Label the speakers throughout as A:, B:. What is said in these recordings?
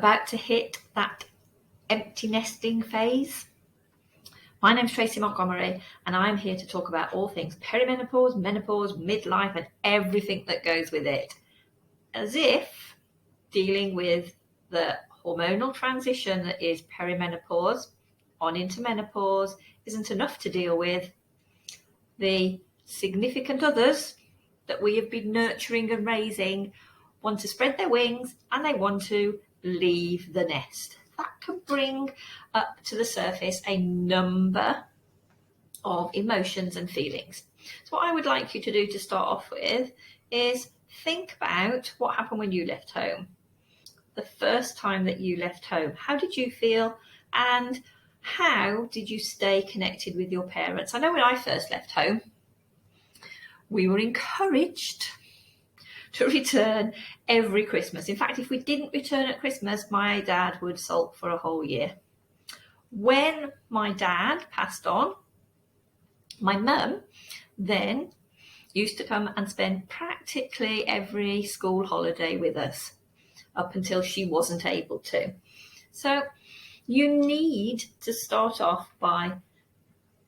A: about to hit that empty nesting phase? My name's Tracy Montgomery, and I'm here to talk about all things perimenopause, menopause, midlife, and everything that goes with it. As if dealing with the hormonal transition that is perimenopause on into menopause isn't enough to deal with the significant others that we have been nurturing and raising want to spread their wings and they want to leave the nest. That can bring up to the surface a number of emotions and feelings. So what I would like you to do to start off with is think about what happened when you left home. The first time that you left home, how did you feel and how did you stay connected with your parents? I know when I first left home, we were encouraged to return every Christmas. In fact, if we didn't return at Christmas, my dad would sulk for a whole year. When my dad passed on, my mum then used to come and spend practically every school holiday with us up until she wasn't able to. So you need to start off by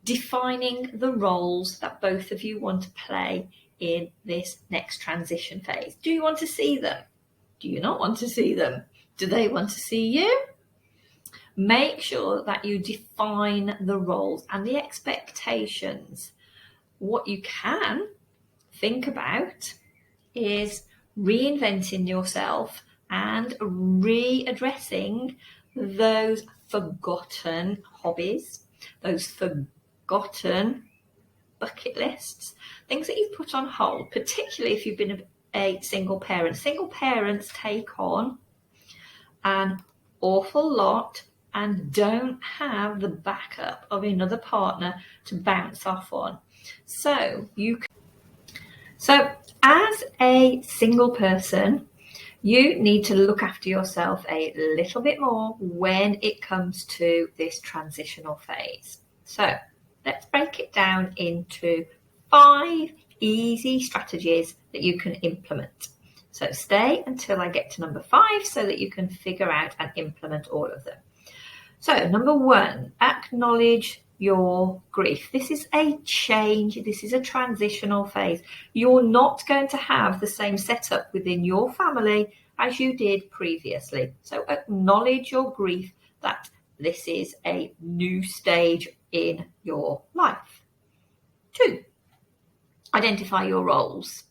A: defining the roles that both of you want to play in this next transition phase. Do you want to see them? Do you not want to see them? Do they want to see you? Make sure that you define the roles and the expectations. What you can think about is reinventing yourself and readdressing those forgotten hobbies, those forgotten bucket lists, things that you've put on hold, particularly if you've been a single parent. Single parents take on an awful lot and don't have the backup of another partner to bounce off on. So as a single person, you need to look after yourself a little bit more when it comes to this transitional phase. So let's break it down into 5 easy strategies that you can implement. So stay until I get to number 5 so that you can figure out and implement all of them. So number 1, acknowledge your grief. This is a change. This is a transitional phase. You're not going to have the same setup within your family as you did previously. So acknowledge your grief that this is a new stage in your life. 2, identify your roles.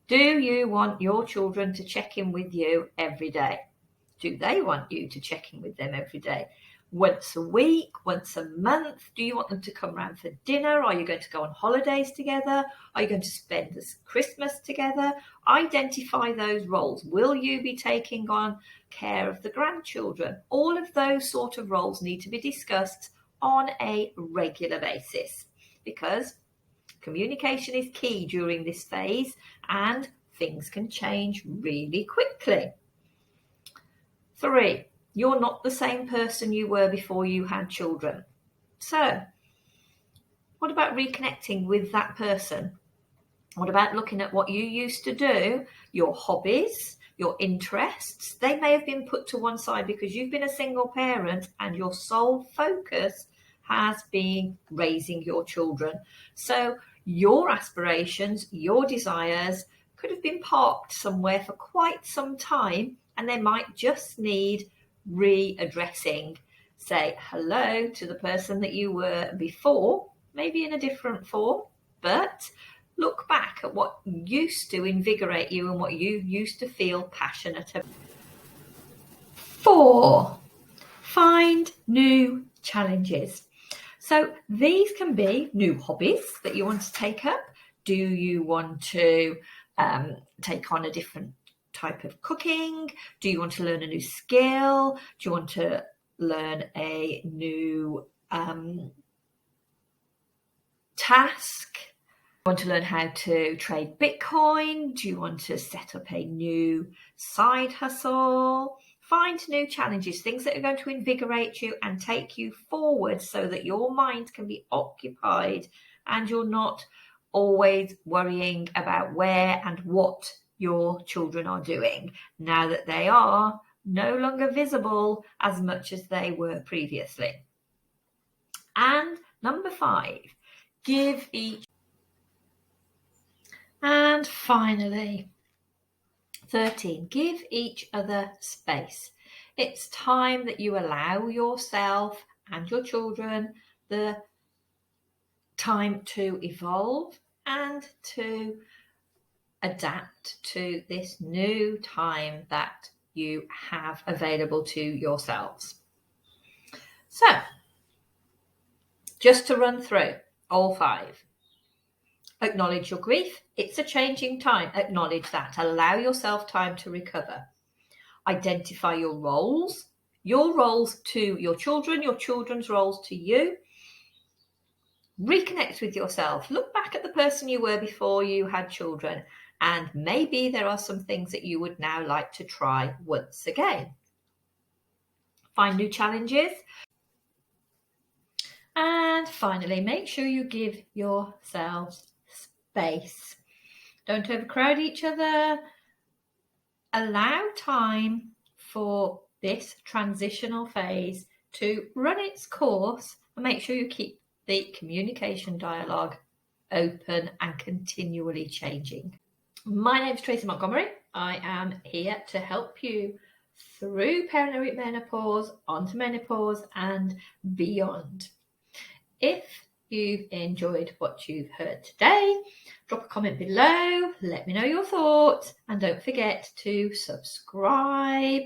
A: Do you want your children to check in with you every day? Do they want you to check in with them every day? Once a week, once a month? Do you want them to come round for dinner? Are you going to go on holidays together? Are you going to spend this Christmas together? Identify those roles. Will you be taking on care of the grandchildren? All of those sort of roles need to be discussed on a regular basis because communication is key during this phase and things can change really quickly. 3, you're not the same person you were before you had children. So what about reconnecting with that person? What about looking at what you used to do, your hobbies, your interests? They may have been put to one side because you've been a single parent and your sole focus has been raising your children. So your aspirations, your desires could have been parked somewhere for quite some time and they might just need readdressing. Say hello to the person that you were before, maybe in a different form, but look back at what used to invigorate you and what you used to feel passionate about. 4, find new challenges. So these can be new hobbies that you want to take up. Do you want to take on a different type of cooking? Do you want to learn a new skill? Do you want to learn a new task? Do you want to learn how to trade Bitcoin? Do you want to set up a new side hustle? Find new challenges, things that are going to invigorate you and take you forward so that your mind can be occupied and you're not always worrying about where and what your children are doing. Now that they are no longer visible as much as they were previously. And number 5, give each. And finally, 13, give each other space. It's time that you allow yourself and your children the time to evolve and to adapt to this new time that you have available to yourselves. So, just to run through all 5. Acknowledge your grief. It's a changing time. Acknowledge that. Allow yourself time to recover. Identify your roles to your children, your children's roles to you. Reconnect with yourself. Look back at the person you were before you had children, and maybe there are some things that you would now like to try once again. Find new challenges. And finally, make sure you give yourselves space. Don't overcrowd each other. Allow time for this transitional phase to run its course, and make sure you keep the communication dialogue open and continually changing. My name is Tracy Montgomery. I am here to help you through perimenopause, onto menopause and beyond. If you've enjoyed what you've heard today, drop a comment below, let me know your thoughts, and don't forget to subscribe